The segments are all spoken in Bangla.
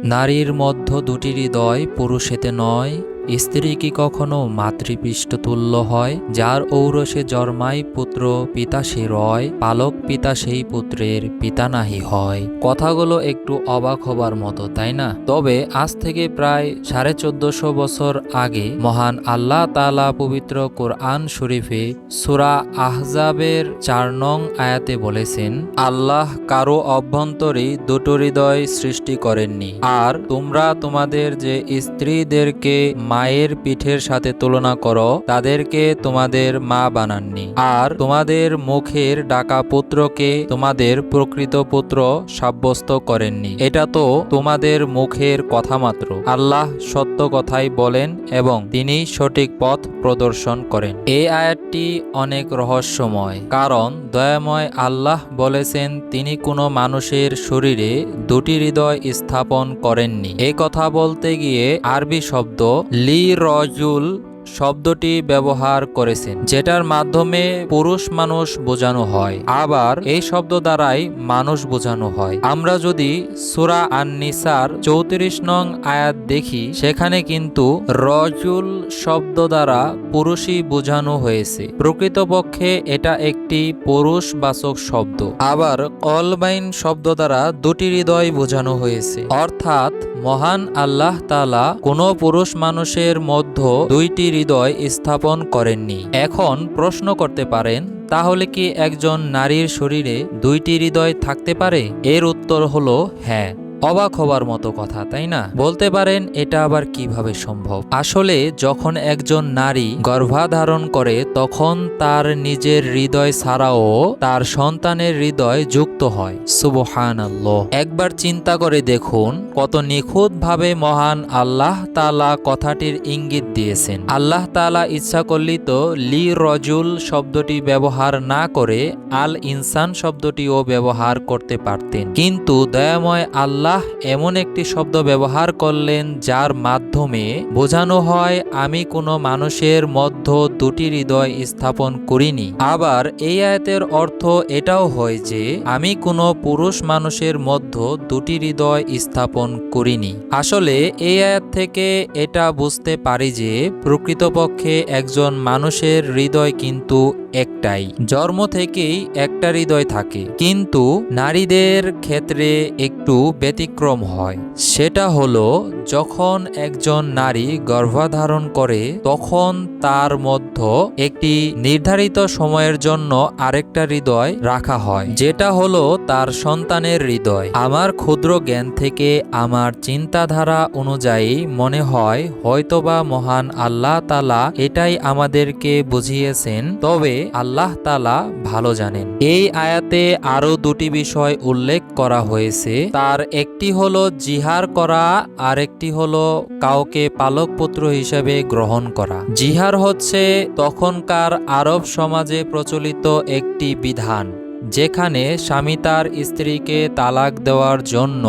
নারীর মধ্য দুটি হৃদয় পুরুষেতে নয়, স্ত্রী কি কখনো মাতৃপৃষ্ঠ তুল্য হয়? যার ঔরসে জন্মায় পুত্র পিতা সে রয়, পালক পিতা সেই পুত্রের পিতা নাহি হয়। কথাগুলো একটু অবাক হবার মতো, তাই না? তবে আজ থেকে প্রায় 1450 বছর আগে মহান আল্লাহ তাআলা পবিত্র কোরআন শরীফে সূরা আহজাবের 4 নং আয়াতে বলেছেন, আল্লাহ কারো অভ্যন্তরে দুটো হৃদয় সৃষ্টি করেননি, আর তোমরা তোমাদের যে স্ত্রীদেরকে মায়ের পিঠের সাথে তুলনা করো তাদেরকে তোমাদের মা বানাননি, আর তোমাদের মুখের ডাকা পুত্রকে তোমাদের প্রকৃত পুত্র সাব্যস্ত করেননি। এটা তো তোমাদের মুখের কথা মাত্র। আল্লাহ সত্য কথাই বলেন এবং তিনি সঠিক পথ প্রদর্শন করেন। এই আয়াতটি অনেক রহস্যময়, কারণ দয়াময় আল্লাহ বলেছেন তিনি কোনো মানুষের শরীরে দুটি হৃদয় স্থাপন করেননি। এই কথা বলতে গিয়ে আরবি শব্দ লি রজুল শব্দটি ব্যবহার করেছেন, যেটার মাধ্যমে পুরুষ মানুষ বোঝানো হয়, আবার এই শব্দ দ্বারাই মানুষ বোঝানো হয়। আমরা যদি সূরা আন-নিসার 34 নং আয়াত দেখি, সেখানে কিন্তু রজুল শব্দ দ্বারা পুরুষই বোঝানো হয়েছে। প্রকৃতপক্ষে এটা একটি পুরুষবাচক শব্দ। আবার কলবাইন শব্দ দ্বারা দুটি হৃদয় বোঝানো হয়েছে, অর্থাৎ মহান আল্লাহ তাআলা কোনো পুরুষ মানুষের মধ্যে দুইটি হৃদয় স্থাপন করেননি। এখন প্রশ্ন করতে পারেন, তাহলে কি একজন নারীর শরীরে দুইটি হৃদয় থাকতে পারে? এর উত্তর হলো হ্যাঁ। অবাক হবার মতো কথা, তাই না? বলতে পারেন এটা আবার কিভাবে সম্ভব? আসলে যখন একজন নারী গর্ভাধারণ করে তখন তার নিজের হৃদয় ছাড়াও তার সন্তানের হৃদয় যুক্ত হয়। সুবহানাল্লাহ। একবার চিন্তা করে দেখুন কত নিখুঁতভাবে মহান আল্লাহ তাআলা কথাটির ইঙ্গিত দিয়েছেন। আল্লাহ তাআলা ইচ্ছা করলে তো লি রজুল শব্দটি ব্যবহার না করে আল ইনসান শব্দটিও ব্যবহার করতে পারতেন, কিন্তু দয়াময় আল্লাহ এমন একটি শব্দ ব্যবহার করলেন যার মাধ্যমে বোঝানো হয় আমি কোনো মানুষের মধ্যে দুটি হৃদয় স্থাপন করিনি। আবার এই আয়াতের অর্থ এটাও হয় যে আমি কোনো পুরুষ মানুষের মধ্যে দুটি হৃদয় স্থাপন করিনি। আসলে এই আয়াত থেকে এটা বুঝতে পারি যে প্রকৃতপক্ষে একজন মানুষের হৃদয় কিন্তু একটাই, জন্ম থেকেই একটা হৃদয় থাকে, কিন্তু নারীদের ক্ষেত্রে একটু ব্যতিক্রম হয়। সেটা হলো যখন একজন নারী গর্ভধারণ করে তখন তার মধ্যে একটি নির্ধারিত সময়ের জন্য আরেকটা হৃদয় রাখা হয়, যেটা হলো তার সন্তানের হৃদয়। আমার ক্ষুদ্র জ্ঞান থেকে আমার চিন্তাধারা অনুযায়ী মনে হয় হয়তোবা মহান আল্লাহ তাআলা এটাই আমাদেরকে বুঝিয়েছেন, তবে আল্লাহ তাআলা ভালো জানেন। এই আয়াতে আরো দুটি বিষয় উল্লেখ করা হয়েছে। তার একটি হলো জিহার করা, আর একটি হলো কাউকে পালক পুত্র হিসেবে গ্রহণ করা। জিহার হচ্ছে তখনকার আরব সমাজে প্রচলিত একটি বিধান, যেখানে স্বামী তার স্ত্রীকে তালাক দেওয়ার জন্য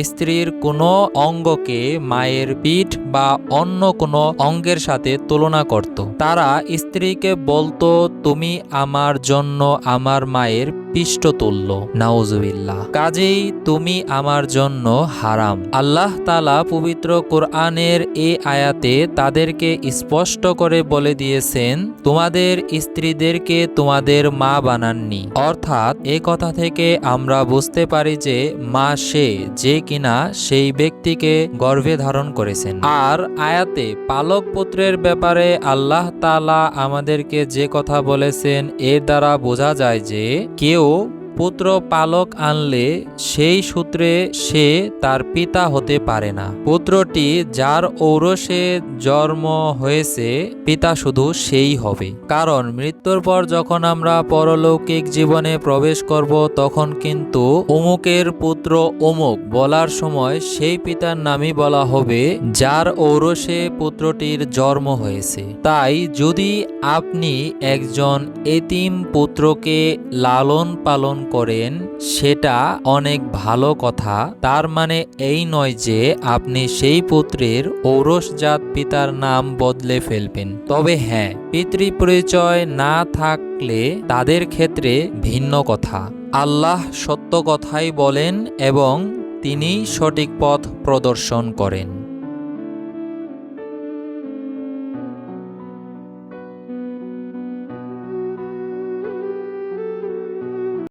স্ত্রীর কোনো অঙ্গকে মায়ের পিঠ বা অন্য কোনো অঙ্গের সাথে তুলনা করত। তারা স্ত্রীকে বলতো তুমি আমার জন্য আমার মায়ের পিষ্ট তুল্য, নাউজুবিল্লাহ, কাজেই তুমি আমার জন্য হারাম। আল্লাহ তাআলা পবিত্র কোরআনের এই আয়াতে তাদেরকে স্পষ্ট করে বলে দিয়েছেন তোমাদের স্ত্রীদেরকে তোমাদের মা বানাননি। অর্থাৎ এই কথা থেকে আমরা বুঝতে পারি যে মা সে যে কিনা সেই ব্যক্তিকে গর্ভে ধারণ করেছেন। আর আয়াতে পালক পুত্রের ব্যাপারে আল্লাহ তাআলা আমাদেরকে যে কথা বলেছেন এর দ্বারা বোঝা যায় যে কেউ পুত্র পালক আনলে সেই সূত্রে সে তার পিতা হতে পারে না। পুত্রটি যার ঔরসে জন্ম হয়েছে পিতা শুধু সেই হবে, কারণ মৃত্যুর পর যখন আমরা পরলৌকিক জীবনে প্রবেশ করব তখন কিন্তু অমুকের পুত্র অমুক বলার সময় সেই পিতার নামই বলা হবে যার ঔরসে পুত্রটির জন্ম হয়েছে। তাই যদি আপনি একজন এতিম পুত্রকে লালন পালন করেন সেটা অনেক ভালো কথা, তার মানে এই নয় যে আপনি সেই পুত্রের ঔরসজাত পিতার নাম বদলে ফেলবেন। তবে হ্যাঁ, পিতৃ পরিচয় না থাকলে তাদের ক্ষেত্রে ভিন্ন কথা। আল্লাহ সত্য কথাই বলেন এবং তিনিই সঠিক পথ প্রদর্শন করেন।